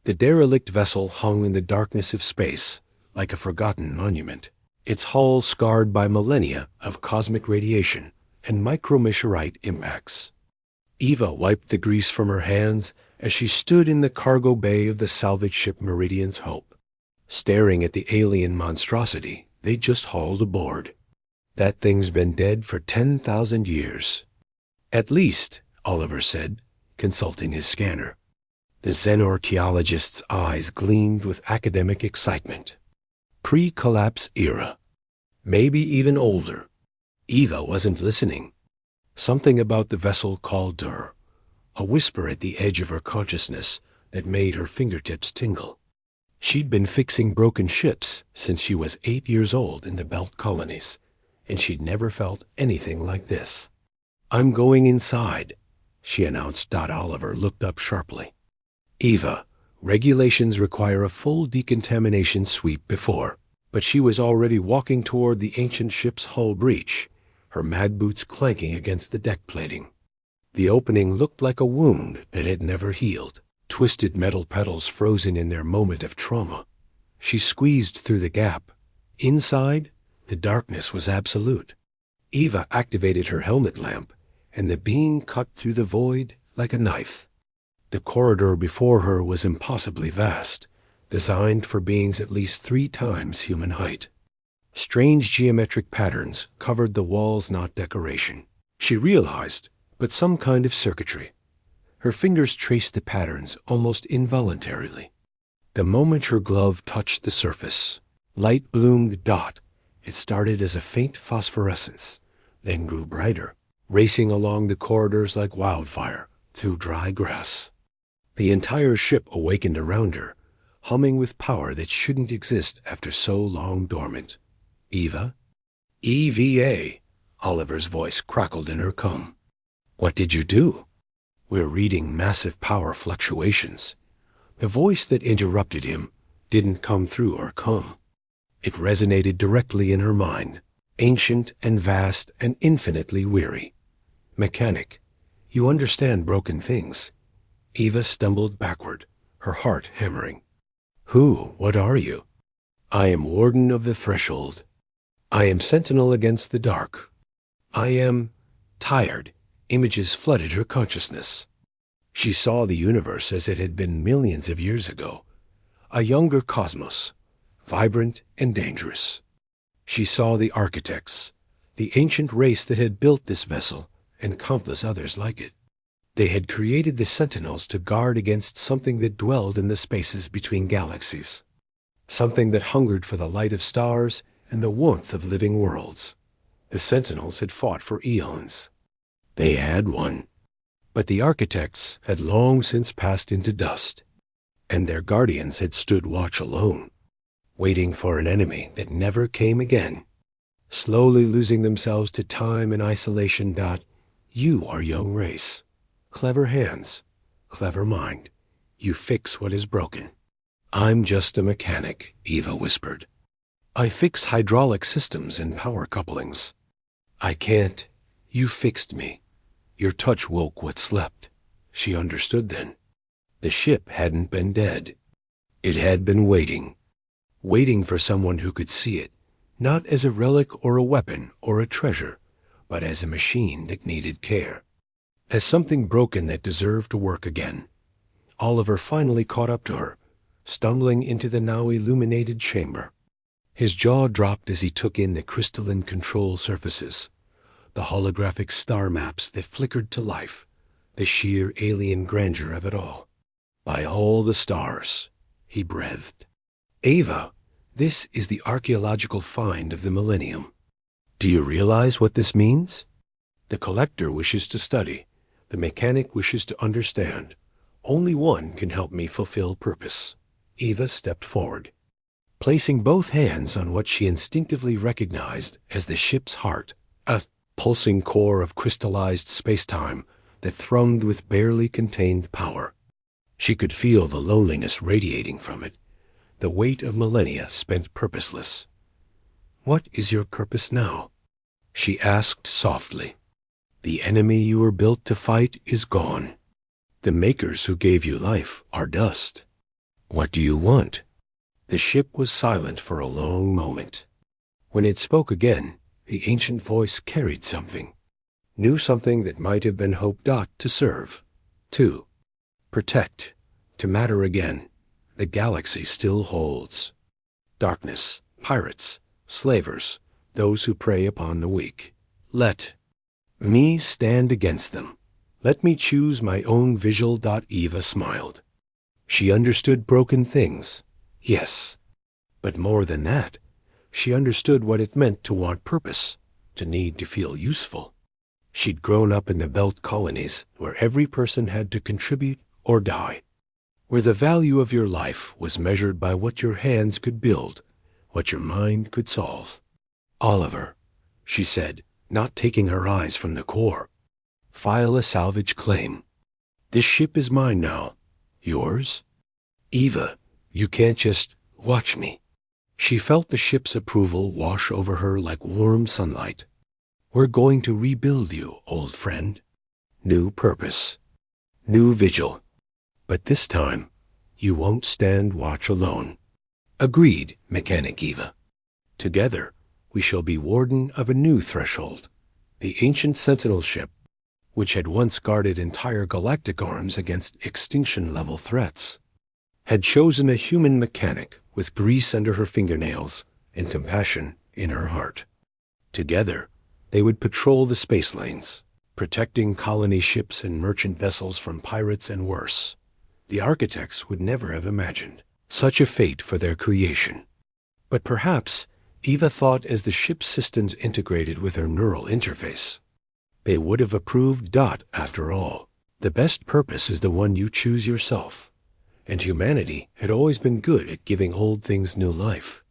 The derelict vessel hung in the darkness of space, like a forgotten monument, its hull scarred by millennia of cosmic radiation and micrometeorite impacts. Eva wiped the grease from her hands as she stood in the cargo bay of the salvage ship Meridian's Hope, staring at the alien monstrosity they'd just hauled aboard. That thing's been dead for 10,000 years. At least, Oliver said, consulting his scanner. The xenorchaeologist's eyes gleamed with academic excitement. Pre-collapse era. Maybe even older. Eva wasn't listening. Something about the vessel called to her, a whisper at the edge of her consciousness that made her fingertips tingle. She'd been fixing broken ships since she was 8 years old in the Belt Colonies, and she'd never felt anything like this. "I'm going inside," she announced. Oliver looked up sharply. "Eva, regulations require a full decontamination sweep before," but she was already walking toward the ancient ship's hull breach, her mad boots clanking against the deck plating. The opening looked like a wound that had never healed, twisted metal petals frozen in their moment of trauma. She squeezed through the gap. Inside, the darkness was absolute. Eva activated her helmet lamp, and the beam cut through the void like a knife. The corridor before her was impossibly vast, designed for beings at least 3 times human height. Strange geometric patterns covered the walls, not decoration. She realized, but some kind of circuitry. Her fingers traced the patterns almost involuntarily. The moment her glove touched the surface, light bloomed dot. It started as a faint phosphorescence, then grew brighter, racing along the corridors like wildfire through dry grass. The entire ship awakened around her, humming with power that shouldn't exist after so long dormant. "Eva?" "EVA," Oliver's voice crackled in her comb. "What did you do?" "We're reading massive power fluctuations." The voice that interrupted him didn't come through her comb. It resonated directly in her mind, ancient and vast and infinitely weary. "Mechanic, you understand broken things." Eva stumbled backward, her heart hammering. What are you?" "I am Warden of the Threshold. I am sentinel against the dark. I am tired." Images flooded her consciousness. She saw the universe as it had been millions of years ago, a younger cosmos, vibrant and dangerous. She saw the architects, the ancient race that had built this vessel and countless others like it. They had created the sentinels to guard against something that dwelled in the spaces between galaxies, something that hungered for the light of stars and the warmth of living worlds. The sentinels had fought for eons. They had won. But the architects had long since passed into dust, and their guardians had stood watch alone, waiting for an enemy that never came again, slowly losing themselves to time and isolation. "You are young race. Clever hands, clever mind. You fix what is broken." "I'm just a mechanic," Eva whispered. "I fix hydraulic systems and power couplings." "I can't. You fixed me. Your touch woke what slept." She understood then. The ship hadn't been dead. It had been waiting for someone who could see it, not as a relic or a weapon or a treasure, but as a machine that needed care, as something broken that deserved to work again. Oliver finally caught up to her, stumbling into the now illuminated chamber. His jaw dropped as he took in the crystalline control surfaces, the holographic star maps that flickered to life, the sheer alien grandeur of it all. "By all the stars," he breathed. "Ava, this is the archaeological find of the millennium. Do you realize what this means? The collector wishes to study. The mechanic wishes to understand. Only one can help me fulfill purpose." Eva stepped forward, placing both hands on what she instinctively recognized as the ship's heart, a pulsing core of crystallized space-time that thrummed with barely contained power. She could feel the loneliness radiating from it, the weight of millennia spent purposeless. "What is your purpose now?" she asked softly. "The enemy you were built to fight is gone. The makers who gave you life are dust. What do you want? The ship was silent for a long moment. When it spoke again, the ancient voice carried something. Knew something that might have been hoped to serve. To protect. To matter again. The galaxy still holds. Darkness, pirates, slavers, those who prey upon the weak. Let me stand against them. Let me choose my own vigil. Eva smiled. She understood broken things, yes. But more than that, she understood what it meant to want purpose, to need to feel useful. She'd grown up in the Belt colonies, where every person had to contribute or die, where the value of your life was measured by what your hands could build, what your mind could solve. Oliver, she said, not taking her eyes from the core, file a salvage claim. This ship is mine now. Yours? Eva, you can't just watch me. She felt the ship's approval wash over her like warm sunlight. We're going to rebuild you, old friend. New purpose. New vigil. But this time, you won't stand watch alone. Agreed, Mechanic Eva. Together, we shall be warden of a new threshold. The ancient Sentinel ship, which had once guarded entire galactic arms against extinction-level threats, had chosen a human mechanic with grease under her fingernails and compassion in her heart. Together, they would patrol the space lanes, protecting colony ships and merchant vessels from pirates and worse. The architects would never have imagined such a fate for their creation. But perhaps Eva thought as the ship's systems integrated with her neural interface, they would have approved. After all, the best purpose is the one you choose yourself. And humanity had always been good at giving old things new life.